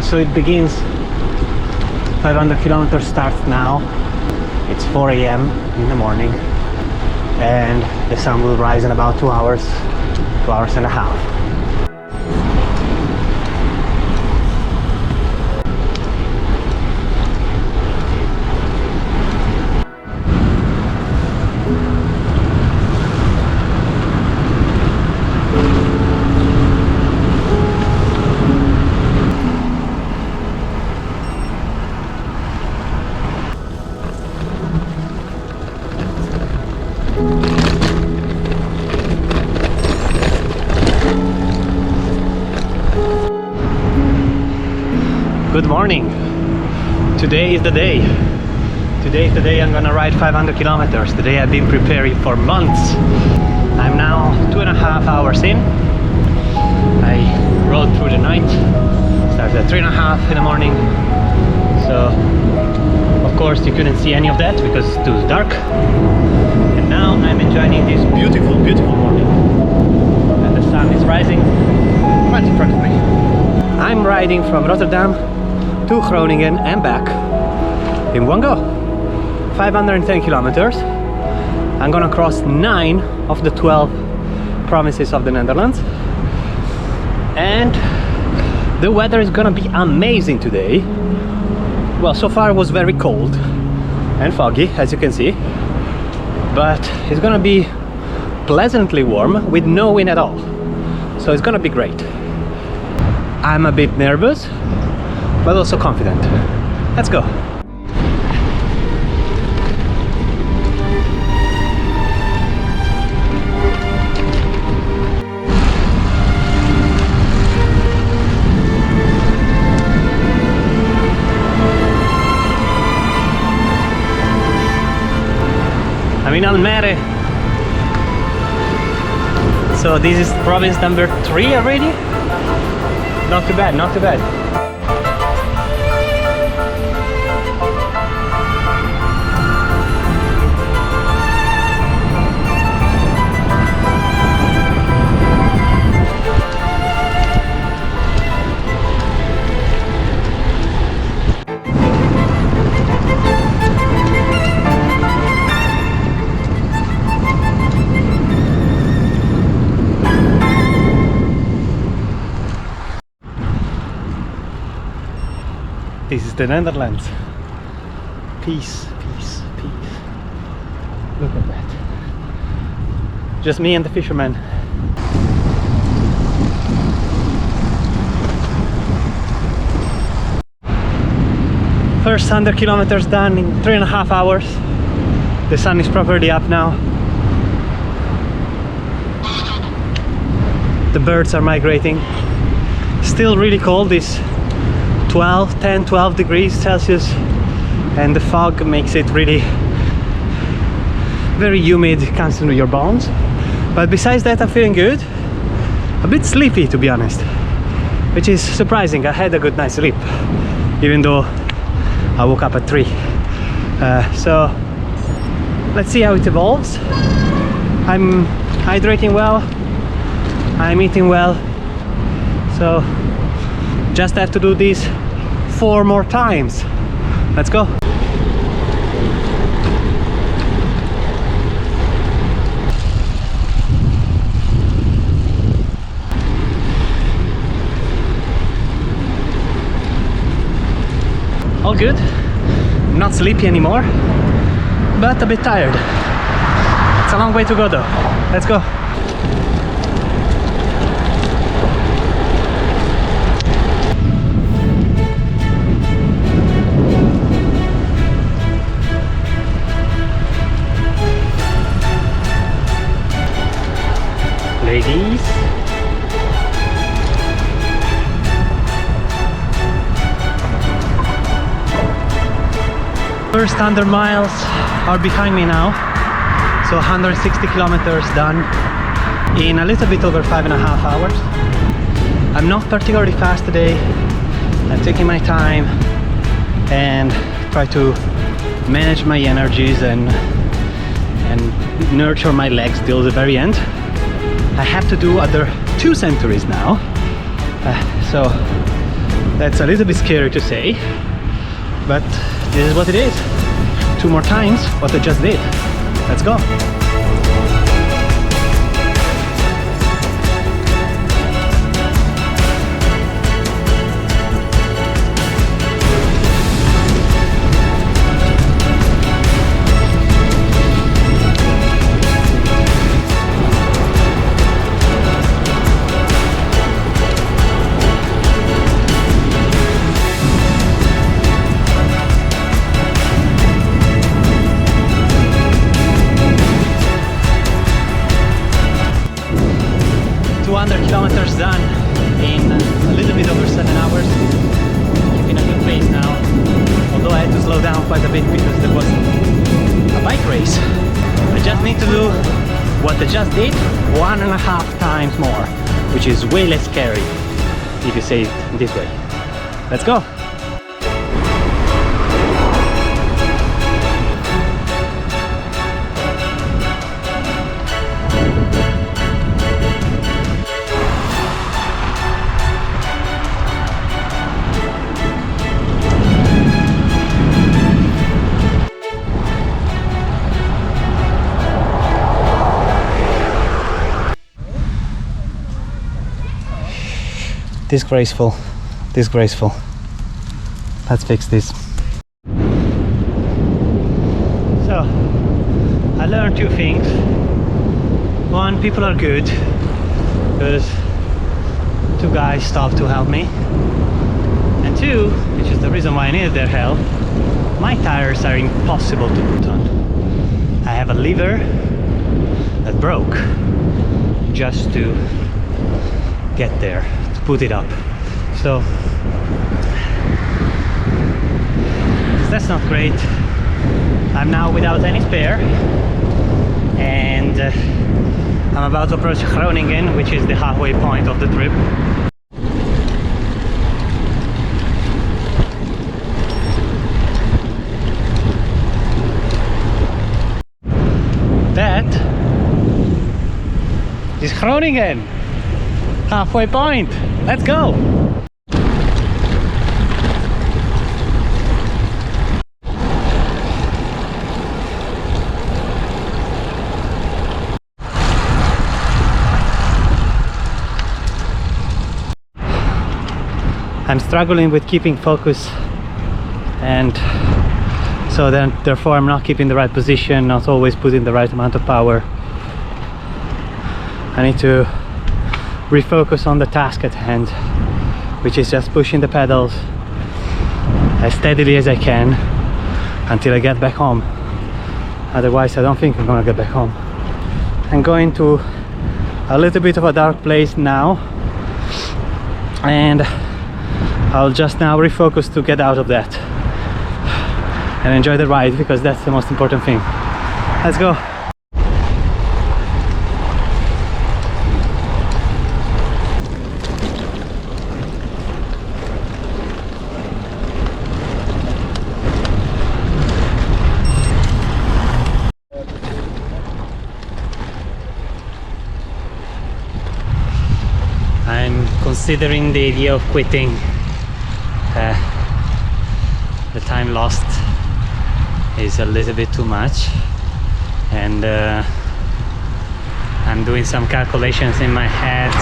So it begins. 500 kilometers starts now. It's 4 a.m. in the morning, and the sun will rise in about 2 hours, 2 hours and a half. Good morning. Today is the day. Today is the day I'm gonna ride 500 kilometers. The day I've been preparing for months. I'm now 2.5 hours in. I rode through the night. Started at 3.5 in the morning. So, of course, you couldn't see any of that because it's too dark. And now I'm enjoying this beautiful, beautiful morning. And the sun is rising right in front of me. I'm riding from Rotterdam to Groningen and back in one go. 510 kilometers. I'm gonna cross 9 of the 12 provinces of the Netherlands. And the weather is gonna be amazing today. Well, so far it was very cold and foggy, as you can see. But it's gonna be pleasantly warm with no wind at all. So it's gonna be great. I'm a bit nervous, but also confident. Let's go. I'm in Almere. So this is province number 3 already. Not too bad, not too bad. This is the Netherlands. Peace, peace, peace. Look at that. Just me and the fisherman. First 100 kilometers done in 3.5 hours. The sun is properly up now. The birds are migrating. Still really cold. It's 10-12 degrees Celsius, and the fog makes it really very humid, comes into your bones. But besides that, I'm feeling good. A bit sleepy, to be honest, which is surprising. I had a good night's sleep, even though I woke up at 3. So let's see how it evolves. I'm hydrating well, I'm eating well, so just have to do this 4 more times. Let's go. All good. I'm not sleepy anymore, but a bit tired. It's a long way to go though. Let's go. Ladies, first 100 miles are behind me now, so 160 kilometers done in a little bit over 5.5 hours. I'm not particularly fast today. I'm taking my time and try to manage my energies and nurture my legs till the very end. I have to do other 2 centuries now, so That's a little bit scary to say, but this is what it is. 2 more times what I just did. Let's go. Kilometers done in a little bit over 7 hours. Keeping a good pace now, although I had to slow down quite a bit because there was a bike race. I just need to do what I just did 1.5 times more, which is way less scary if you say it this way. Let's go! Disgraceful, disgraceful. Let's fix this. So, I learned 2 things. 1, people are good, because 2 guys stopped to help me. And 2, which is the reason why I needed their help, my tires are impossible to put on. I have a lever that broke just to get there, put it up. So that's not great. I'm now without any spare, and I'm about to approach Groningen, which is the halfway point of the trip. That is Groningen, halfway point. Let's go! I'm struggling with keeping focus, and so then therefore I'm not keeping the right position, not always putting the right amount of power. I need to refocus on the task at hand, which is just pushing the pedals as steadily as I can until I get back home. Otherwise I don't think I'm gonna get back home. I'm going to a little bit of a dark place now, and I'll just now refocus to get out of that and enjoy the ride, because that's the most important thing. Let's go! I'm considering the idea of quitting. The time lost is a little bit too much, and I'm doing some calculations in my head,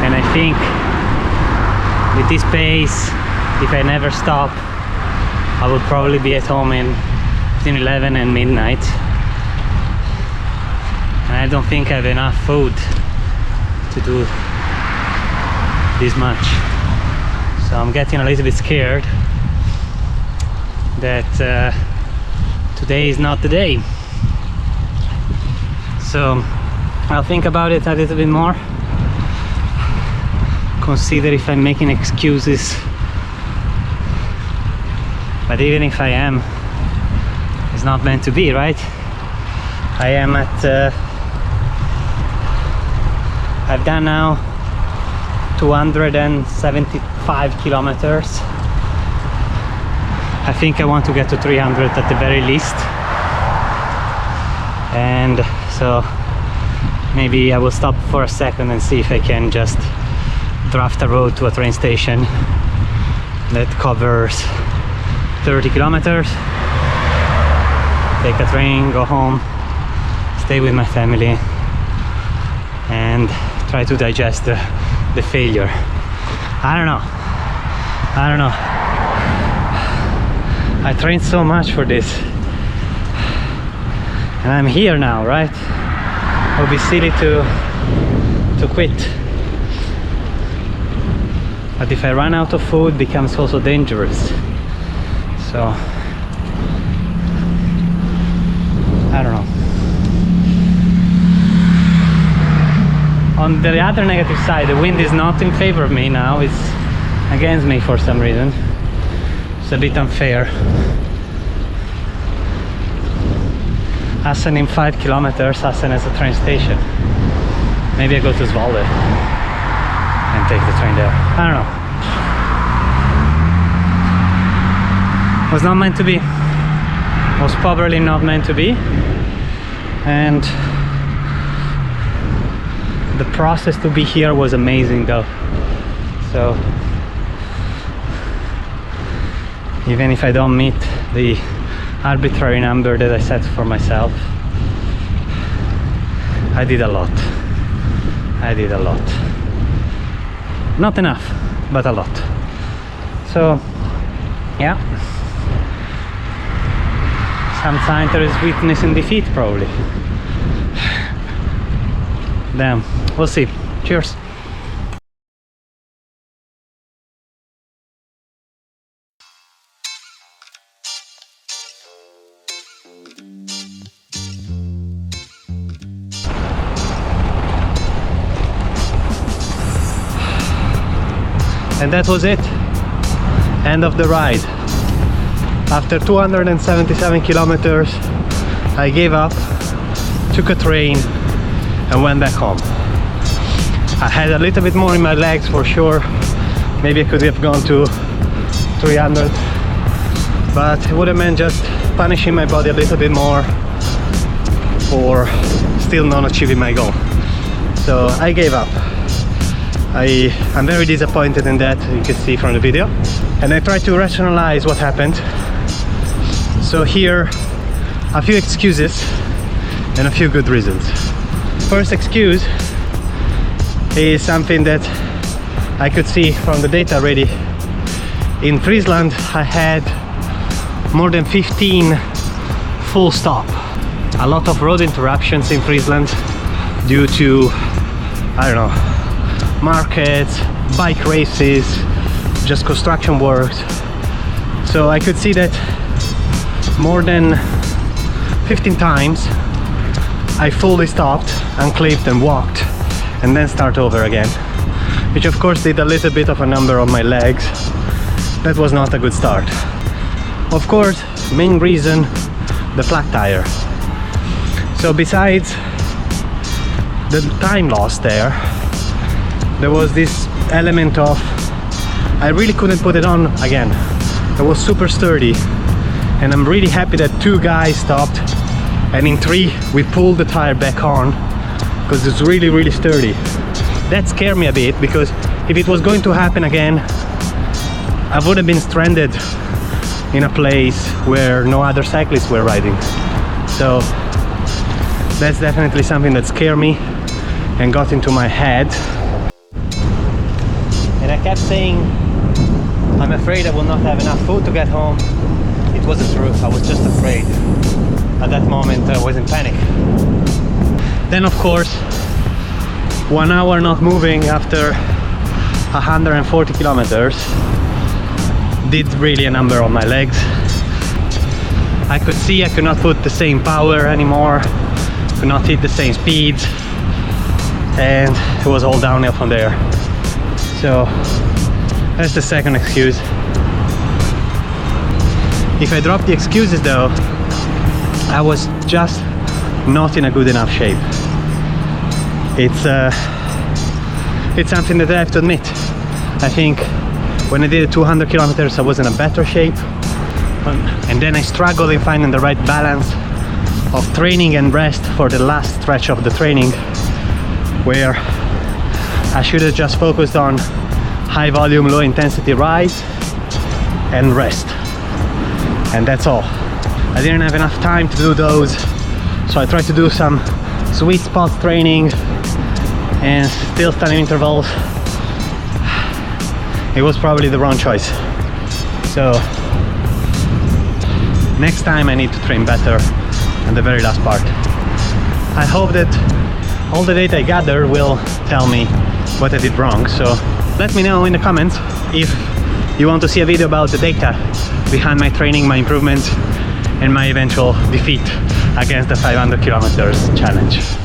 and I think with this pace, if I never stop, I will probably be at home in between 11 and midnight, and I don't think I have enough food to do this much. So I'm getting a little bit scared that today is not the day. So I'll think about it a little bit more, consider if I'm making excuses, but even if I am, it's not meant to be, right? I am at I've done now 275 kilometers. I think I want to get to 300 at the very least, and so maybe I will stop for a second and see if I can just draft a road to a train station that covers 30 kilometers, take a train, go home, stay with my family, and try to digest the failure. I don't know. I trained so much for this, and I'm here now, right? It would be silly to quit. But if I run out of food, it becomes also dangerous. So I don't know. On the other negative side, the wind is not in favor of me now, it's against me for some reason. It's a bit unfair. Assen in 5 kilometers, Assen has a train station. Maybe I go to Zwolle and take the train there. I don't know. Was not meant to be. Was probably not meant to be. And the process to be here was amazing though. So even if I don't meet the arbitrary number that I set for myself, I did a lot. Not enough, but a lot. So yeah, sometimes there is weakness in defeat, probably. Damn, we'll see. Cheers. And that was it. End of the ride. After 277 kilometers, I gave up, took a train, and went back home. I had a little bit more in my legs for sure. Maybe I could have gone to 300, but it would have meant just punishing my body a little bit more for still not achieving my goal. So I gave up. I'm very disappointed in that, you can see from the video. And I tried to rationalize what happened. So here, a few excuses and a few good reasons. First excuse is something that I could see from the data already. In Friesland, I had more than 15 full stop. A lot of road interruptions in Friesland due to, I don't know, markets, bike races, just construction works. So I could see that more than 15 times I fully stopped, unclipped and walked, and then start over again, which of course did a little bit of a number on my legs. That was not a good start. Of course, main reason, the flat tire. So besides the time lost there was this element of I really couldn't put it on again. It was super sturdy, and I'm really happy that 2 guys stopped, and in 3 we pulled the tire back on because it's really sturdy. That scared me a bit, because if it was going to happen again, I would have been stranded in a place where no other cyclists were riding. So that's definitely something that scared me and got into my head. And I kept saying, I'm afraid I will not have enough food to get home. It wasn't true, I was just afraid. At that moment I was in panic. Then of course, 1 hour not moving after 140 kilometers did really a number on my legs. I could see I could not put the same power anymore, could not hit the same speeds, and it was all downhill from there. So that's the second excuse. If I drop the excuses though, I was just not in a good enough shape. It's something that I have to admit. I think when I did 200 kilometers I was in a better shape, and then I struggled in finding the right balance of training and rest for the last stretch of the training, where I should have just focused on high volume, low intensity rides and rest. And that's all. I didn't have enough time to do those, so I tried to do some sweet spot training and still standing intervals. It was probably the wrong choice. So next time I need to train better on the very last part. I hope that all the data I gather will tell me what I did wrong. So let me know in the comments if you want to see a video about the data behind my training, my improvements, and my eventual defeat against the 500 kilometers challenge.